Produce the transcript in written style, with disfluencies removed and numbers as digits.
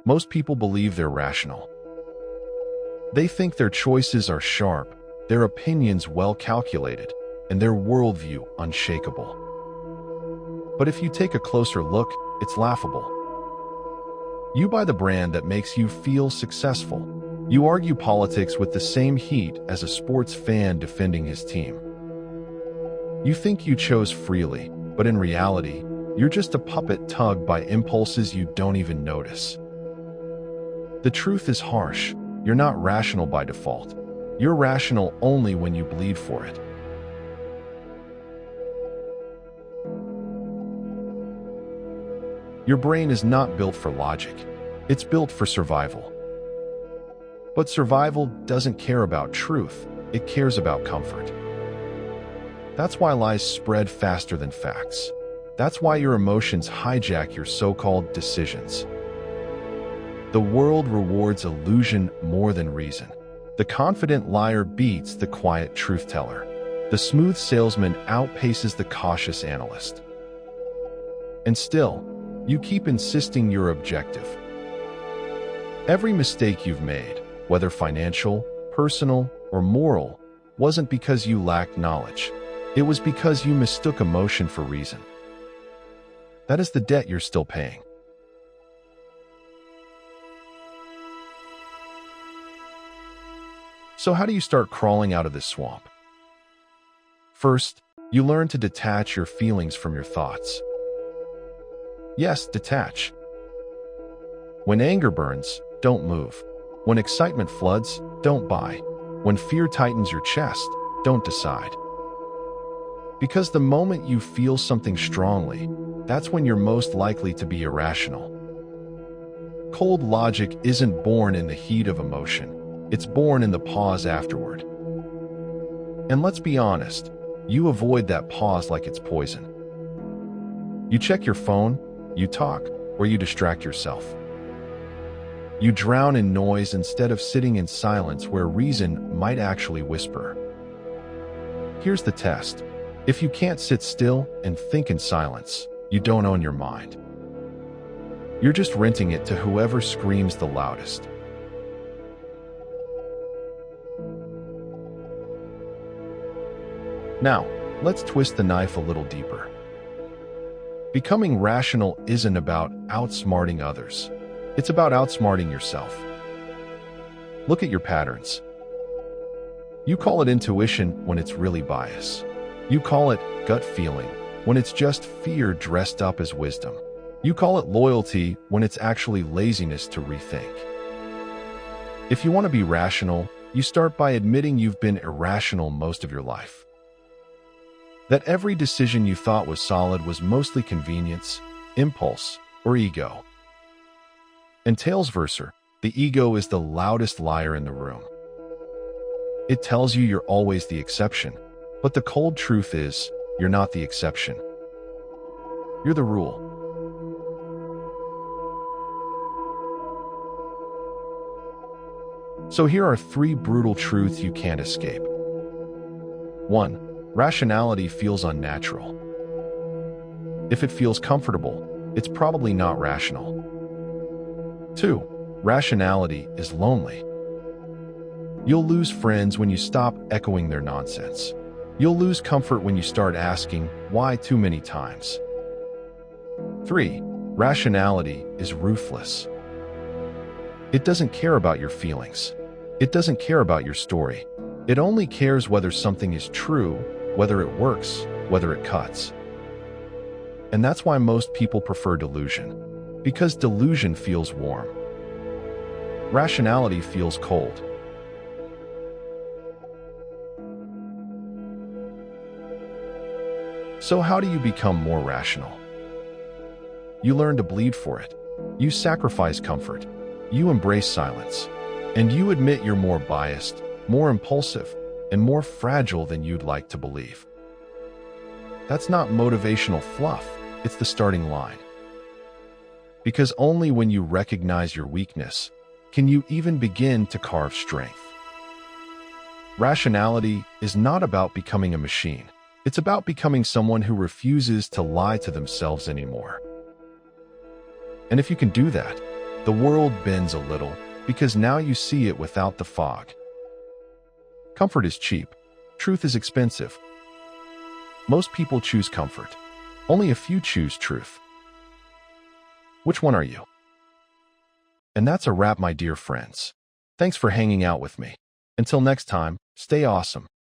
most people believe they're rational. They think their choices are sharp, their opinions well calculated, and their worldview unshakable. But if you take a closer look, it's laughable. You buy the brand that makes you feel successful. You argue politics with the same heat as a sports fan defending his team. You think you chose freely, but in reality, you're just a puppet tugged by impulses you don't even notice. The truth is harsh. You're not rational by default. You're rational only when you bleed for it. Your brain is not built for logic. It's built for survival. But survival doesn't care about truth. It cares about comfort. That's why lies spread faster than facts. That's why your emotions hijack your so-called decisions. The world rewards illusion more than reason. The confident liar beats the quiet truth-teller. The smooth salesman outpaces the cautious analyst. And still, you keep insisting you're objective. Every mistake you've made, whether financial, personal, or moral, wasn't because you lacked knowledge. It was because you mistook emotion for reason. That is the debt you're still paying. So how do you start crawling out of this swamp? First, you learn to detach your feelings from your thoughts. Yes, detach. When anger burns, don't move. When excitement floods, don't buy. When fear tightens your chest, don't decide. Because the moment you feel something strongly, that's when you're most likely to be irrational. Cold logic isn't born in the heat of emotion. It's born in the pause afterward. And let's be honest, you avoid that pause like it's poison. You check your phone, you talk, or you distract yourself. You drown in noise instead of sitting in silence where reason might actually whisper. Here's the test. If you can't sit still and think in silence, you don't own your mind. You're just renting it to whoever screams the loudest. Now, let's twist the knife a little deeper. Becoming rational isn't about outsmarting others. It's about outsmarting yourself. Look at your patterns. You call it intuition when it's really bias. You call it gut feeling when it's just fear dressed up as wisdom. You call it loyalty when it's actually laziness to rethink. If you want to be rational, you start by admitting you've been irrational most of your life. That every decision you thought was solid was mostly convenience, impulse, or ego. And tails versa, the ego is the loudest liar in the room. It tells you you're always the exception, but the cold truth is, you're not the exception. You're the rule. So here are 3 brutal truths you can't escape. 1. Rationality feels unnatural. If it feels comfortable, it's probably not rational. 2. Rationality is lonely. You'll lose friends when you stop echoing their nonsense. You'll lose comfort when you start asking why too many times. 3. Rationality is ruthless. It doesn't care about your feelings. It doesn't care about your story. It only cares whether something is true, whether it works, whether it cuts. And that's why most people prefer delusion, because delusion feels warm. Rationality feels cold. So how do you become more rational? You learn to bleed for it. You sacrifice comfort. You embrace silence. And you admit you're more biased, more impulsive, and more fragile than you'd like to believe. That's not motivational fluff, it's the starting line. Because only when you recognize your weakness can you even begin to carve strength. Rationality is not about becoming a machine. It's about becoming someone who refuses to lie to themselves anymore. And if you can do that, The world bends a little because now you see it without the fog. Comfort is cheap. Truth is expensive. Most people choose comfort. Only a few choose truth. Which one are you? And that's a wrap, my dear friends. Thanks for hanging out with me. Until next time, stay awesome.